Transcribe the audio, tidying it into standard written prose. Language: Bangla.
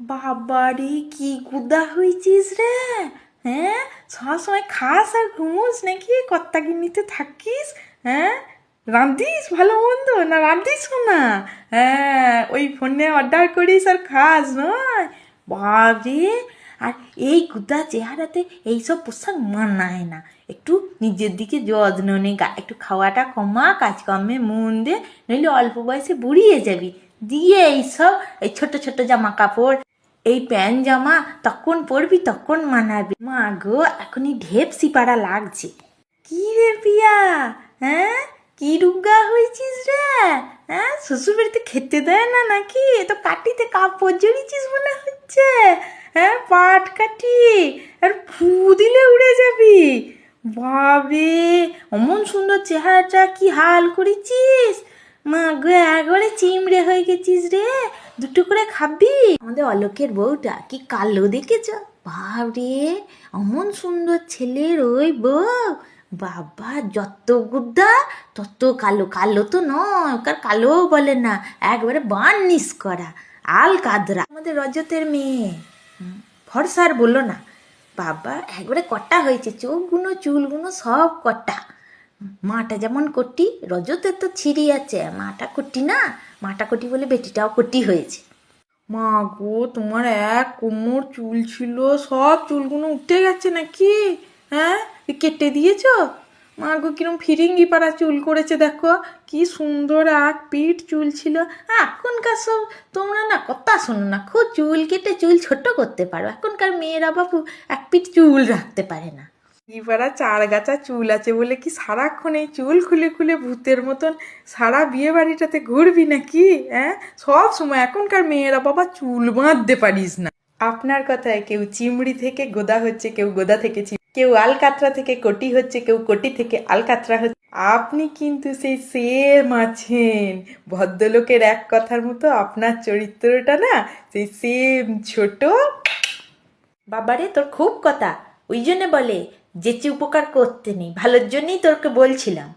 বাবারে কি গুদা হয়েছিস রে। হ্যাঁ, সবসময় খাস আর ঘুমোস নাকি? কর্তাগিন্নিতে থাকিস? হ্যাঁ, রাঁধিস ভালো মন্দ না রাঁধিস না? হ্যাঁ, ওই ফোনে অর্ডার করিস আর খাস নয়? বাবারে, আর এই গুদা চেহারাতে এইসব পোশাক মানায় না। একটু নিজের দিকে যত্ন নে, একটু খাওয়াটা কমা, কাজকর্মে মন দে, নইলে অল্প বয়সে বুড়িয়ে যাবি। দিয়ে এইসব এই ছোট ছোট জামা কাপড়, এই প্যান্ট জামা তখন পরবি, তখন মানাবে। মা গো, এখনই ঢেপ সিপাড়া লাগছে। কি রে পিয়া, হ্যাঁ কি রুগা হয়েছিস রে? হ্যাঁ, শ্বশুর বাড়িতে খেতে দেয় না নাকি? তো কাটিতে কাপড় জড়িয়েছিস মনে হচ্ছে। হ্যাঁ, পাট কাটি, আর ফু দিলে উড়ে যাবি। বাবরে, অমন সুন্দর চেহারাটা কি হাল করেছিস। মা গো, একবারে চিমড়ে হয়ে গেছিস রে। দুটো করে খাবি? আমাদের অলোকের বউটা কি কালো দেখেছ? বাবরে, অমন সুন্দর ছেলের ওই বউ, বাবা যত গুদ্দা তত কালো। কালো তো নয়, ওকার কালোও বলে না, একবারে বার্নিশ করা আল কাদরা। আমাদের রজতের মেয়ে, ফর্সার বললো না, বাবা একবারে কটা হয়েছে, চোখগুলো চুলগুলো সব কটা। মাটা যেমন কটি, রজতের তো ছিঁড়ি আছে, মাটা কটি না, মাটা কটি বলে বেটিটাও কটি হয়েছে। মা গো, তোমার এক কোমর চুল ছিল, সব চুলগুলো উঠে গেছে নাকি? হ্যাঁ, কেটে দিয়েছ? মা গো, কিরম ফিরিঙ্গি পাড়া চুল করেছে দেখো, কি সুন্দর এক পিঠ চুল ছিল। এখনকার সব তোমরা না কথা শোনো না, খুব চুল কেটে চুল ছোট করতে পারো। এখনকার মেয়েরা বাবু এক পিঠ চুল রাখতে পারে না। পাড়া চার গাছা চুল আছে বলে কি সারাক্ষণ এই চুল খুলে খুলে ভূতের মতন সারা বিয়ে বাড়িটাতে ঘুরবি নাকি? হ্যাঁ, সব সময় এখনকার মেয়েরা বাবা চুল বাঁধতে পারিস না। আপনার কথায় কেউ চিমড়ি থেকে গোদা হচ্ছে, কেউ গোদা থেকে কেউ আলকাতরা থেকে কটি হচ্ছে, কেউ কটি থেকে আলকাতরা হচ্ছে। আপনি কিন্তু সেই সেম আছেন। ভদ্রলোকের এক কথার মতো আপনার চরিত্রটা না সেই সেম ছোট। বাবারে, তোর খুব কথা, ওই জন্য বলে যেচে উপকার করতে নেই, ভালোর জন্যই তোরকে বলছিলাম।